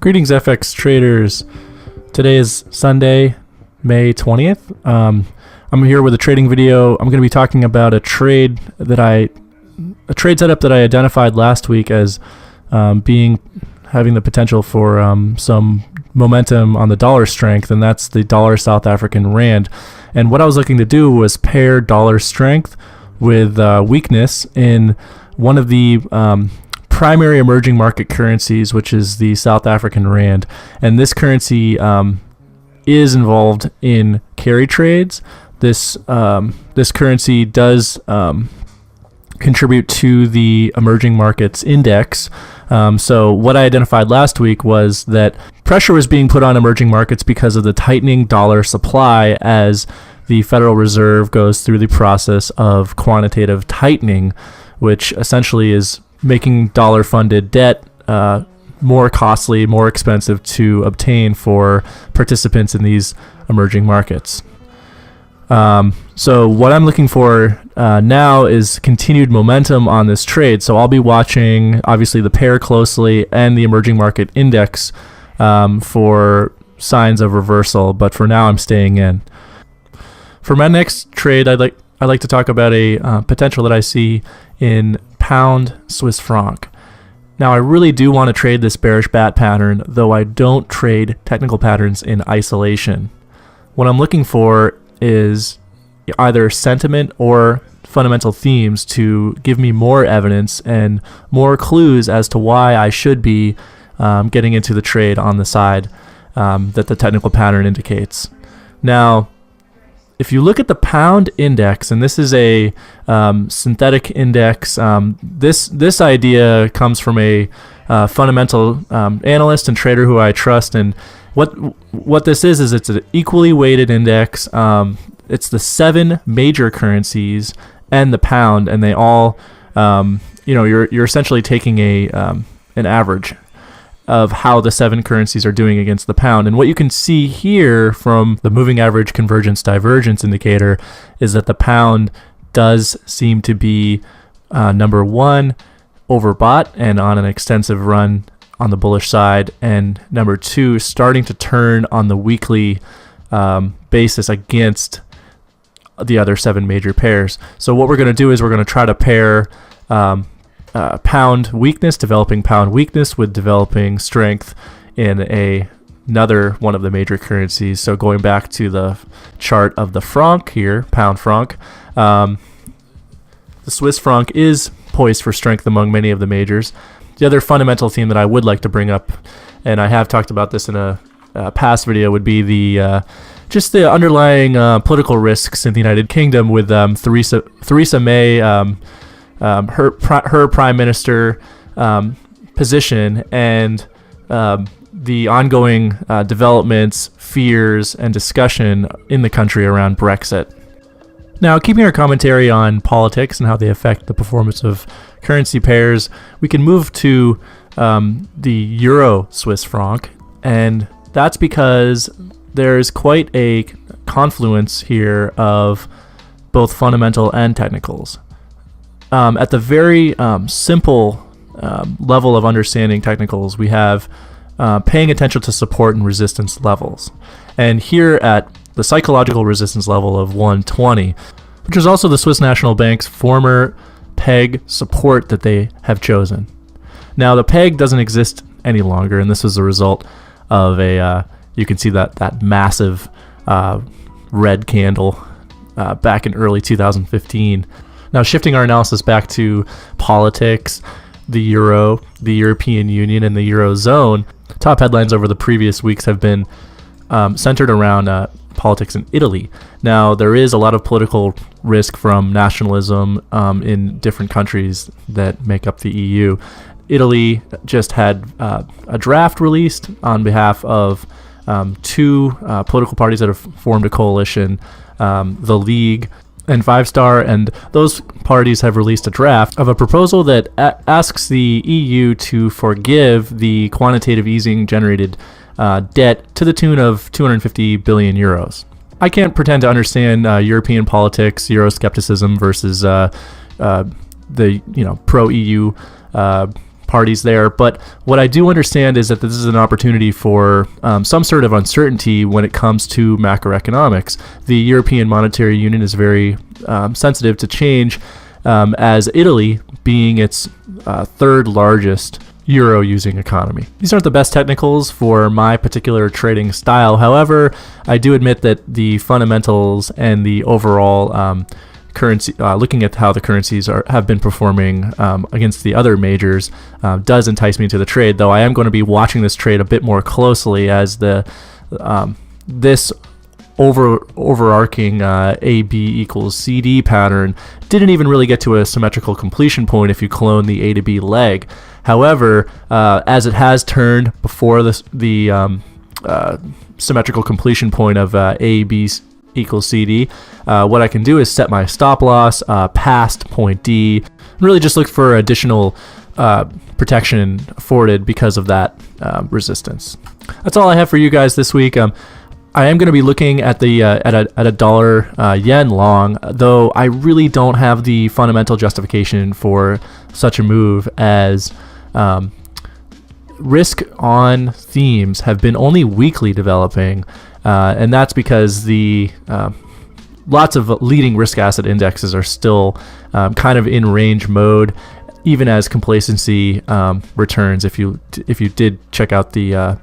Greetings, FX traders. Today is Sunday, May 20th. I'm here with a trading video. I'm going to be talking about a trade setup that I identified last week as having the potential for some momentum on the dollar strength, and that's the dollar South African rand. And what I was looking to do was pair dollar strength with weakness in one of the primary emerging market currencies, which is the South African rand. And this currency is involved in carry trades. This currency does contribute to the emerging markets index. So what I identified last week was that pressure was being put on emerging markets because of the tightening dollar supply as the Federal Reserve goes through the process of quantitative tightening, which essentially is making dollar-funded debt more costly, more expensive to obtain for participants in these emerging markets. So what I'm looking for now is continued momentum on this trade. So I'll be watching, obviously, the pair closely and the emerging market index for signs of reversal. But for now, I'm staying in. For my next trade, I'd like to talk about a potential that I see in pound Swiss franc. Now, I really do want to trade this bearish bat pattern, though I don't trade technical patterns in isolation. What I'm looking for is either sentiment or fundamental themes to give me more evidence and more clues as to why I should be getting into the trade on the side that the technical pattern indicates. Now, if you look at the pound index, and this is a synthetic index, this idea comes from a fundamental analyst and trader who I trust. And what this is it's an equally weighted index. It's the 7 major currencies and the pound, and they all, you're essentially taking an average of how the 7 currencies are doing against the pound. And what you can see here from the moving average convergence divergence indicator is that the pound does seem to be number 1, overbought and on an extensive run on the bullish side, and number 2, starting to turn on the weekly basis against the other 7 major pairs. So what we're going to do is we're going to try to pair pound weakness, developing pound weakness with developing strength in another one of the major currencies. So going back to the chart of the franc here, pound franc, the Swiss franc is poised for strength among many of the majors. The other fundamental theme that I would like to bring up, and I have talked about this in a past video, would be the just the underlying political risks in the United Kingdom with Theresa May, her prime minister position, and the ongoing developments, fears, and discussion in the country around Brexit. Now, keeping our commentary on politics and how they affect the performance of currency pairs, we can move to the euro Swiss franc, and that's because there's quite a confluence here of both fundamental and technicals. At the very simple level of understanding technicals, we have paying attention to support and resistance levels. And here at the psychological resistance level of 120, which is also the Swiss National Bank's former peg support that they have chosen. Now, the peg doesn't exist any longer, and this was the result of you can see that massive red candle back in early 2015. Now, shifting our analysis back to politics, the euro, the European Union, and the Eurozone, top headlines over the previous weeks have been centered around politics in Italy. Now, there is a lot of political risk from nationalism in different countries that make up the EU. Italy just had a draft released on behalf of 2 political parties that have formed a coalition, the League and Five Star, and those parties have released a draft of a proposal that asks the EU to forgive the quantitative easing generated debt to the tune of 250 billion euros. I can't pretend to understand European politics, Euroscepticism versus the pro-EU parties there. But what I do understand is that this is an opportunity for some sort of uncertainty when it comes to macroeconomics. The European Monetary Union is very sensitive to change, as Italy being its third largest euro using economy. These aren't the best technicals for my particular trading style. However, I do admit that the fundamentals and the overall currency, looking at how the currencies have been performing against the other majors, does entice me to the trade. Though I am going to be watching this trade a bit more closely, as this overarching AB equals CD pattern didn't even really get to a symmetrical completion point if you clone the A to B leg. However, as it has turned before the symmetrical completion point of AB equals CD, what I can do is set my stop loss past point D, and really just look for additional protection afforded because of that resistance. That's all I have for you guys this week. I am going to be looking at the at a dollar yen long, though I really don't have the fundamental justification for such a move, as risk on themes have been only weakly developing, and that's because the lots of leading risk asset indexes are still kind of in range mode, even as complacency returns. If you did check out the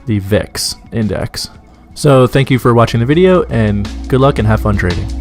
VIX index. So thank you for watching the video, and good luck and have fun trading.